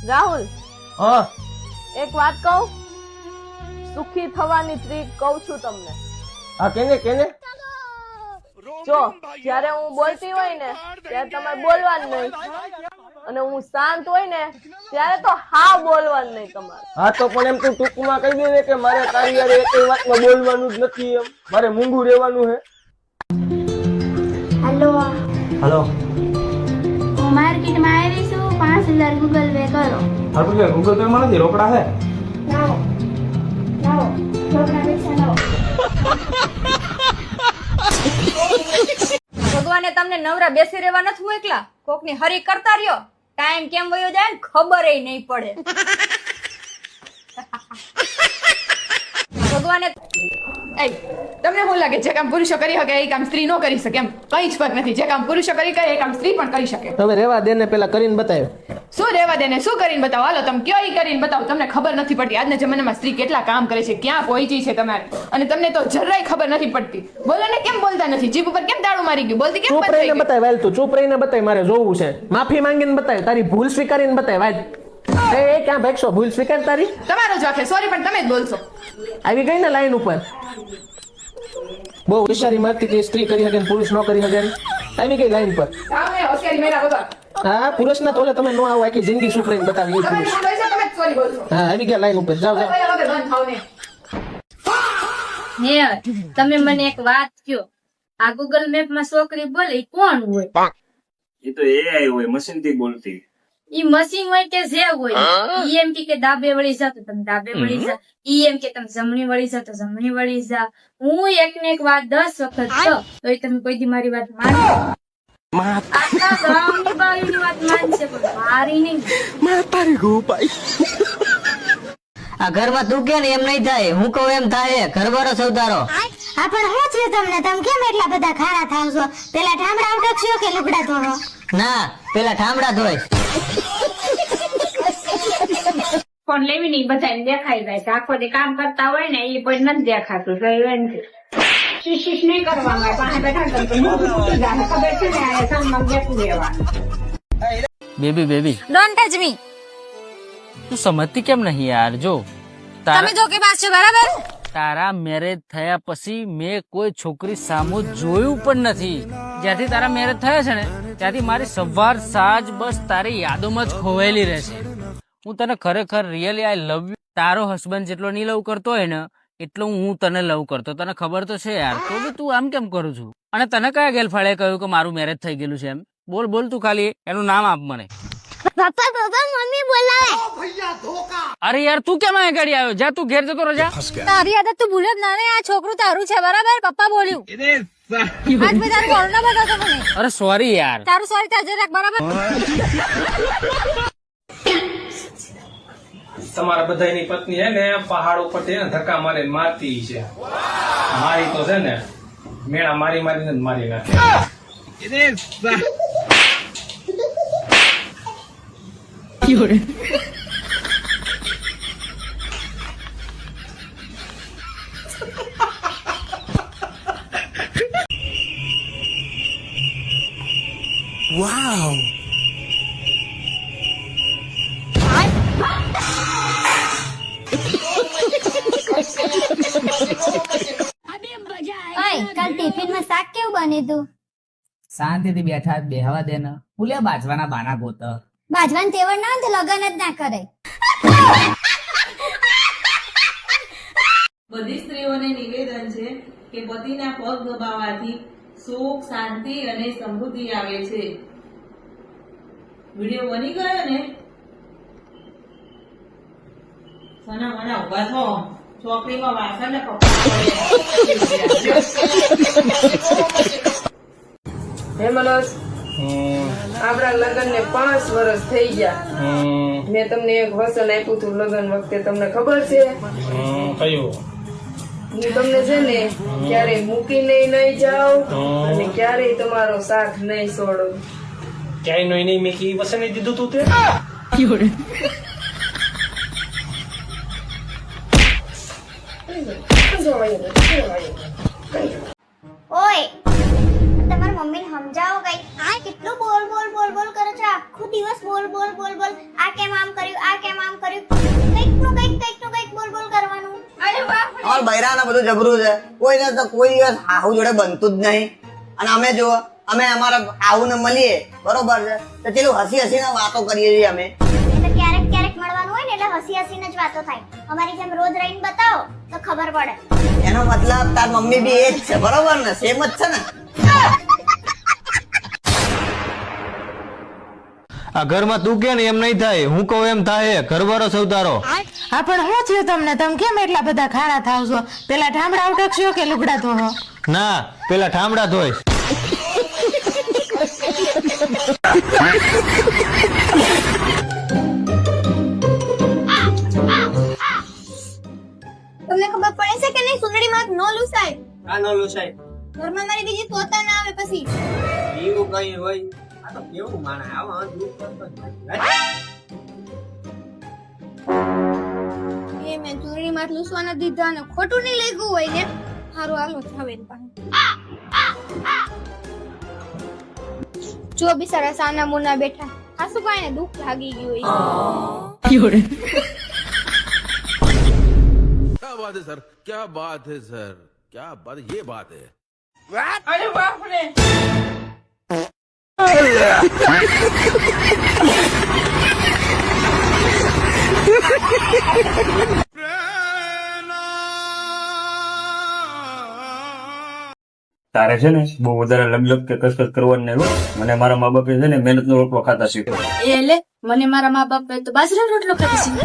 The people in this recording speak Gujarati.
રાહુલ, હા એક વાત કહું, સુખી થવાની ટ્રીક કહું છું તમને. હા કેને કેને જો જ્યારે હું બોલતી હોય ને ત્યારે તમારે બોલવાનું નહીં, અને હું શાંત હોય ને ત્યારે તો હાવ બોલવાનું નહીં તમારે. હા તો પણ એમ તું ટૂંકમાં કહી દે ને કે મારે તારી યારે એકેય વાતમાં બોલવાનું જ નથી, એમ મારે મૂંગું રહેવાનું છે. हेलो હાલો હું માર્કેટમાં આવી છું 5000 ગૂગલ પે કરો. હા ગૂગલ પે માં નથી, રોકડા છે. લાવો લાવો છોકરા પૈસા લાવો. ભગવાને તમને નવરા બેસી રહેવા નથી મોકલા, કોકની હરી કરતા રહ્યો, ટાઈમ કેમ વયો જાય ને ખબર નહીં પડે. ભગવાને તમને શું લાગે જે કામ પુરુષો કરી શકે એ કામ સ્ત્રી ન કરી શકે? એમ કઈ જ ફરક નથી. જે કામ પુરુષો કરી શકે એ કામ સ્ત્રી પણ કરી શકે. તમે રેવા દે ને, પેલા કરીને બતાવ્યો. શું રહેવા દે ને શું કરીને બતાવો? હાલો તમે કયો ઈ કરીને બતાવો. તમને ખબર નથી પડતી આજના જમાનામાં સ્ત્રી કેટલા કામ કરે છે, ક્યાં પહોંચી છે તમારે, અને તમને તો જરાય ખબર નથી પડતી. બોલો ને કેમ બોલતા નથી? જીભ ઉપર કેમ દાડું મારી ગયું? બોલતી કેમ ચૂપ બંધ થઈ રહીને ગઈ? બતાય વાલ, તું ચૂપ રહીને બતાય, મારે જોવું છે. માફી માંગીને બતાય, તારી ભૂલ સ્વીકારીને બતાય વાલ. એ ક્યાં ભાગશો? ભૂલ સ્વીકાર તારી તમારો જ વાંકે સોરી પણ તમે જ બોલશો. આવી ગઈ ને લાઈન ઉપર. બહુ હોશિયારી મારતી કે સ્ત્રી કરી શકે ને પુરુષ ન કરી શકે ને. આવી ગઈ લાઈન પર. સામે હોશિયારી મેરા વગર હા પુરુષના તોલે તમે નો આવો, આખી જિંદગી સુખ લઈને બતાવી એ તમે પુરુષ. બોલો છો, તમે જ સોરી બોલશો. હા આવી ગયા લાઈન ઉપર, જાઓ જાઓ. કોઈ વગર બંધ થાવ ને. હે તમે મને એક વાત કયો, આ ગૂગલ મેપ માં છોકરી બોલે ઈ કોણ હોય? એ તો એઆઈ હોય, મશીન થી બોલતી. ઈ મશીન હોય કે જે હોય, ઈ એમ કે ડાબે વળી જા તો તમે ડાબે વળી જા, ઈ એમ કે તમે જમણી વળી જા તો જમણી વળી જા. હું એક ને એક વાત 10 વખત કહું તો તમે કોઈ દી મારી વાત માનો? આખા ગામની બાઈની વાત માનશે પણ મારી નહીં. આ ઘરમાં તું કે ને એમ નહીં થાય, હું કહું એમ થાય. ઘરવાળો સૌદારો. હા પણ શું છે તમને? તમે કેમ એટલા બધા ખારા થાવ છો? પેલા ઠામડા ઉટકશો કે લુગડા ધોવો? ના પેલા ઠામડા ધોય. ફોન લેવી નહીં બધાને દેખાઈ જાય છે, આખો દી કામ કરતા હોય ને એ કોઈ નથી દેખાતું. શીશ નહીં કરવાનું, પાસે બેઠા તો મોઢું ફૂટી જાય, ખબર છે ને આ સામમાં બેઠું રહેવાનું. Baby baby don't touch me. તું સમજતી કેમ નહીં યાર? જો તમે ધોકેબાજ છો બરાબર. તારા મેરેજ થયા પછી મેં કોઈ છોકરી સામુ જોયું પણ નથી. જ્યાંથી તારા મેરેજ થયા છે ને ત્યાંથી મારી સવાર સાંજ બસ તારી યાદોમાં જ ખોવાયેલી રહેશે. હું તને ખરેખર રિયલી આઈ લવ યુ. તારો હસબન્ડ જેટલો નહીં લવ કરતો હોય ને એટલો હું તને લવ કરતો. તને ખબર તો છે યાર, તો બી તું આમ કેમ કરું છું? અને તને કયા ગેલફાળે કહ્યું કે મારું મેરેજ થઈ ગયેલું છે એમ? બોલ બોલ તું, ખાલી એનું નામ આપ મને. પપ્પા પપ્પા મમ્મી બોલાવે. અરે યાર તું કેમ અહીંયા ગાડી આવ્યો? જા તું ઘેર જતો રહો જા. તારી આદત તું ભૂલે જ ના ને, આ છોકરું તારું છે બરાબર. પપ્પા બોલ્યું આજ મેં તારું કોણ ના બતાવતો મને. અરે સોરી યાર. તારું સોરી તાજે રાખ બરાબર. તમારા બધાની પત્ની છે ને પહાડ ઉપર ધક્કા મારે મારતી છે. મારી તો છે ને મેળા મારી મારીને જ મારી નાખે. ઓય કાલ ટિફિનમાં શાક કેવું બન્યું તું? શાંતિથી બેઠા બેહવા દે ને. ભૂલ્યા બાજવાના બાના ગોત. બાજવાન તેવડ ના હોય તો લગન જ ના કરે. બધી સ્ત્રીઓને નિવેદન છે કે પતિના પગ દબાવવાથી સુખ, શાંતિ અને સમૃદ્ધિ આવે છે. વિડિયો બની ગયો ને? સોના મને ઉભા થો, ચોકડીમાં વાસણ ને હેમલોસ, આપણા લગ્ન ને 5 વર્ષ થઈ ગયા. મેં તમને એક વચન આપ્યું હતું લગ્ન વખતે, તમને ખબર છે? કયું? હું તમને છે ને ક્યારેય મૂકીને નહીં જાઉં અને ક્યારેય તમારો સાથ નહીં છોડું. ક્યાંય નો નહીં મેં વસને દીધું તું તે. ઓય તમારી મમ્મીને સમજાવો કઈ. આ કેટલું બોલ બોલ બોલ બોલ કરે છે? આખો દિવસ બોલ બોલ બોલ બોલ. આ કેમ આમ કર્યું, અમારા બૈરાને બધું જબરું છે, કોઈને તો કોઈ દિવસ હાહુ જોડે બનતું જ નહીં. અને અમે જો અમે અમારા હાહુને મળીએ બરોબર છે તો પેલું હસી હસીને વાતો કરીએ છીએ અમે. એ તો ક્યારેક ક્યારેક મળવાનું હોય ને એટલે હસી હસીને જ વાતો થાય. અમારી જેમ રોજ રહીને બતાવો તો ખબર પડે. એનો મતલબ તાર મમ્મી બી એ જ છે બરોબર ને, સેમ જ છે ને. આ ઘરમાં તું કે ને એમ નહીં થાય, હું કહું એમ થાય. ઘરવાળો સૌ તારો. હા પણ શું થયું તમને? તમે કેમ એટલા બધા ખારા થાવ છો? પેલા ઠામડા ઉટકશો કે લુગડા ધોવો? ના, પેલા ઠામડા ધોઈશ. તમને ખબર પડે છે કે નહીં સુંદરી માં નો લૂસાય? આ નો લૂસાય. ઘરમાં મારી બીજી તોતા ના આવે પછી. એવું કઈ હોય આ તો કેવું માણે આવા દૂધ કરતો એ મેં ચૂરણી માં લૂસવાના દીધા ને ખોટું નહીં લાગ્યું હોય ને. હારું હાલો હવે જો બિચારા સાના મુના બેઠા હાસુ કાંઈ ને દુઃખ લાગી ગયું હોય. क्या बात है सर, क्या बात है सर, क्या बात, ये बात है. અરે બાપ રે! તારે છે ને બહુ વધારે લગલગ કે કસરત કરવાની નહીં હો. મને મારા મા બાપે છે ને મહેનત નો રોટલો ખાતા શીખ્યો. એ લે મને મારા મા બાપે તો બાજરાનો રોટલો ખાધી છે.